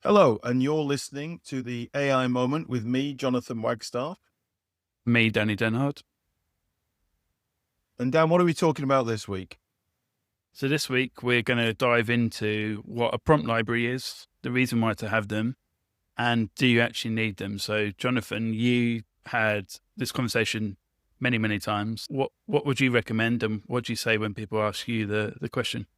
Hello, and you're listening to the AI Moment with me, Jonathan Wagstaff. Me, Danny Denhard. And Dan, what are we talking about this week? So this week we're going to dive into what a prompt library is, the reason why to have them, and do you actually need them? So Jonathan, you had this conversation many, many times. What would you recommend, and what do you say when people ask you the question?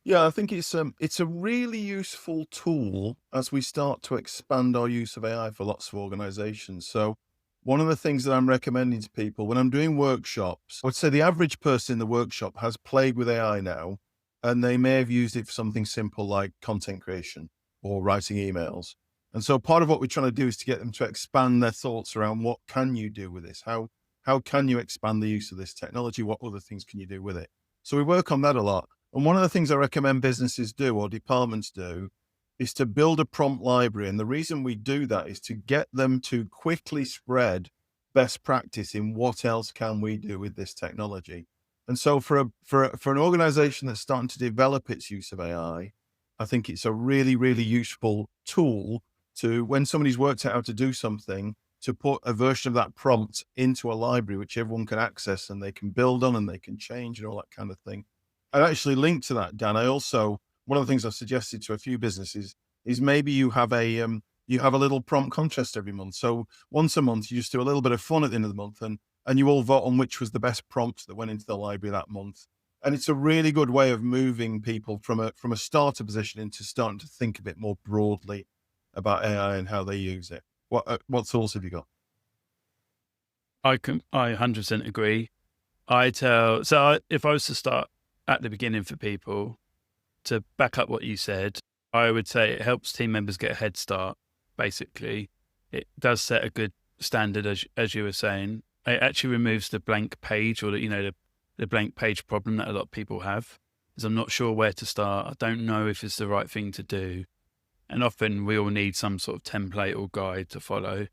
Yeah, I think it's a really useful tool as we start to expand our use of AI for lots of organizations. So one of the things that I'm recommending to people when I'm doing workshops, I would say the average person in the workshop has played with AI now, and they may have used it for something simple like content creation or writing emails. And so part of what we're trying to do is to get them to expand their thoughts around what can you do with this? How can you expand the use of this technology? What other things can you do with it? So we work on that a lot. And one of the things I recommend businesses do or departments do is to build a prompt library. And the reason we do that is to get them to quickly spread best practice in what else can we do with this technology. And so for an organization that's starting to develop its use of I think it's a really, really useful tool to, when somebody's worked out how to do something, to put a version of that prompt into a library, which everyone can access and they can build on and they can change and all that kind of thing. I actually linked to that, Dan. One of the things I've suggested to a few businesses is maybe you have a little prompt contest every month. So once a month, you just do a little bit of fun at the end of the month and you all vote on which was the best prompt that went into the library that month. And it's a really good way of moving people from a starter position into starting to think a bit more broadly about AI and how they use it. What thoughts have you got? I 100% agree. If I was to start at the beginning for people to back up what you said, I would say it helps team members get a head start. Basically, it does set a good standard, as you were saying. It actually removes the blank page, or the blank page problem that a lot of people have. Is I'm not sure where to start. I don't know if it's the right thing to do, and often we all need some sort of template or guide to follow.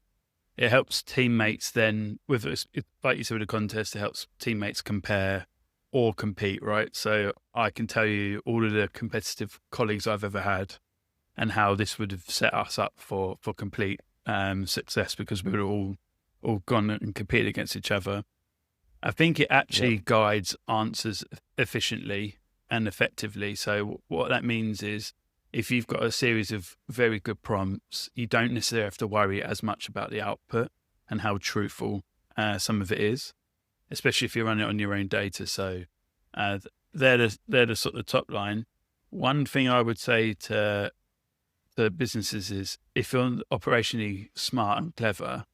It helps teammates then like you said, with a contest, it helps teammates compare or compete, right? So I can tell you all of the competitive colleagues I've ever had and how this would have set us up for complete success, because we were all gone and competed against each other. I think it Yeah. actually guides answers efficiently and effectively. So what that means is if you've got a series of very good prompts, you don't necessarily have to worry as much about the output and how truthful some of it is, especially if you run it on your own data. So they're the sort of top line. One thing I would say to the businesses is, if you're operationally smart and clever,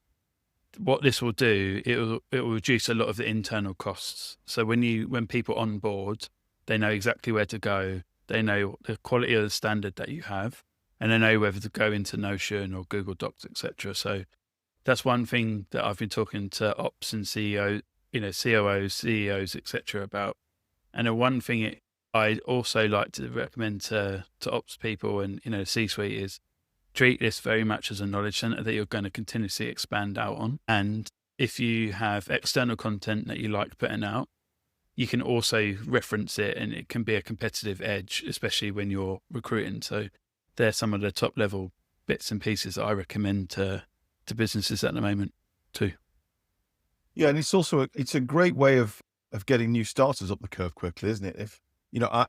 what this will do, it will reduce a lot of the internal costs. So when people onboard, they know exactly where to go. They know the quality of the standard that you have, and they know whether to go into Notion or Google Docs, etc. So that's one thing that I've been talking to ops and CEO, COOs, CEOs, etc. about. And the one thing I also like to recommend to ops people and C-suite is treat this very much as a knowledge center that you're going to continuously expand out on. And if you have external content that you like putting out, you can also reference it, and it can be a competitive edge, especially when you're recruiting. So they're some of the top level bits and pieces that I recommend to businesses at the moment too. Yeah, and it's a great way of getting new starters up the curve quickly, isn't it? If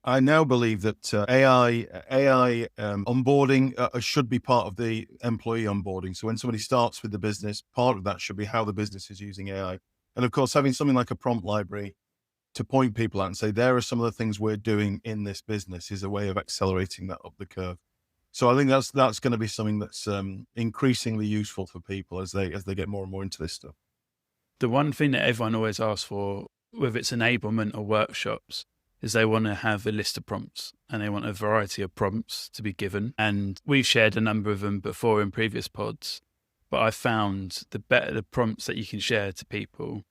I now believe that AI onboarding should be part of the employee onboarding. So when somebody starts with the business, part of that should be how the business is using AI. And of course, having something like a prompt library to point people out and say, there are some of the things we're doing in this business, is a way of accelerating that up the curve. So I think that's going to be something that's increasingly useful for people as they get more and more into this stuff. The one thing that everyone always asks for, whether it's enablement or workshops, is they want to have a list of prompts, and they want a variety of prompts to be given. And we've shared a number of them before in previous pods, but I found the better the prompts that you can share to people,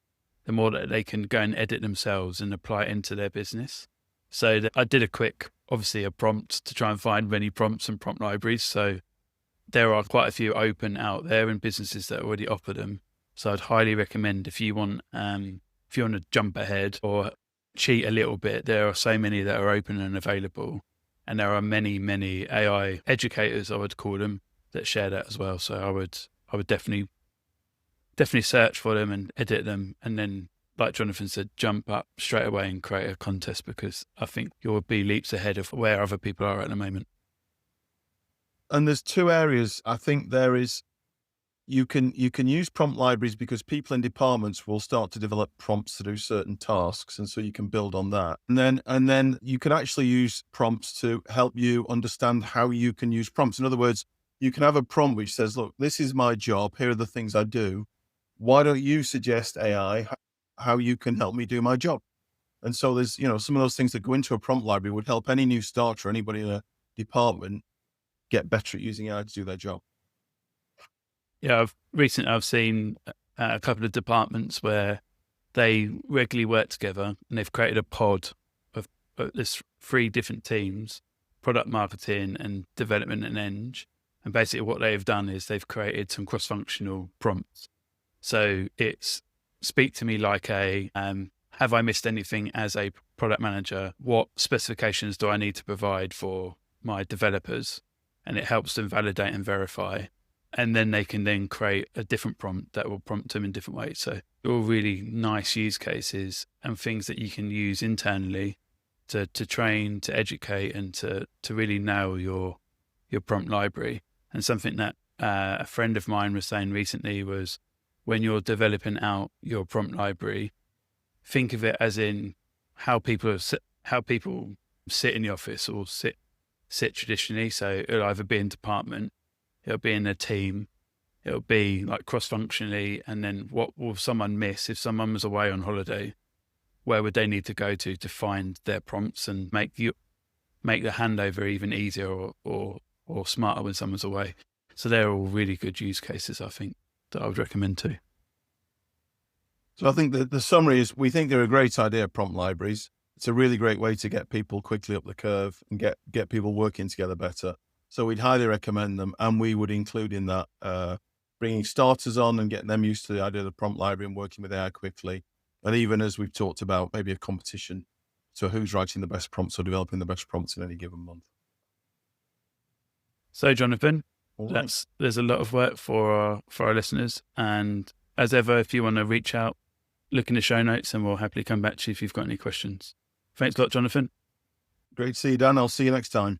the more that they can go and edit themselves and apply it into their business. So I did a prompt to try and find many prompts and prompt libraries. So there are quite a few open out there in businesses that already offer them. So I'd highly recommend, if you want to jump ahead or cheat a little bit, there are so many that are open and available. And there are many, many AI educators, I would call them, that share that as well. So I would definitely search for them and edit them, and then, like Jonathan said, jump up straight away and create a contest, because I think you'll be leaps ahead of where other people are at the moment. And there's two areas. I think there is, you can use prompt libraries because people in departments will start to develop prompts to do certain tasks. And so you can build on that. And then you can actually use prompts to help you understand how you can use prompts. In other words, you can have a prompt which says, look, this is my job. Here are the things I do. Why don't you suggest AI how you can help me do my job? And so there's, some of those things that go into a prompt library would help any new starter, anybody in a department, get better at using AI to do their job. Yeah, I've seen a couple of departments where they regularly work together, and they've created a pod of there's 3 different teams: product marketing and development and eng. And basically what they've done is they've created some cross-functional prompts. So it's speak to me like have I missed anything as a product manager? What specifications do I need to provide for my developers? And it helps them validate and verify. And then they can then create a different prompt that will prompt them in different ways. So all really nice use cases and things that you can use internally to train, to educate, and to really nail your prompt library. And something that a friend of mine was saying recently was, when you're developing out your prompt library, think of it as in how people sit in the office or sit traditionally. So it'll either be in department, it'll be in a team, it'll be like cross-functionally, and then what will someone miss if someone was away on holiday? Where would they need to go to find their prompts and make the handover even easier or smarter when someone's away? So they're all really good use cases, I think, that I would recommend too. So I think the summary is, we think they're a great idea, prompt libraries. It's a really great way to get people quickly up the curve and get people working together better. So we'd highly recommend them, and we would include in that bringing starters on and getting them used to the idea of the prompt library and working with AI quickly. And even, as we've talked about, maybe a competition. So who's writing the best prompts or developing the best prompts in any given month. So Jonathan, Right. there's a lot of work for our listeners. And as ever, if you want to reach out, look in the show notes and we'll happily come back to you if you've got any questions. Thanks a lot, Jonathan. Great to see you, Dan. I'll see you next time.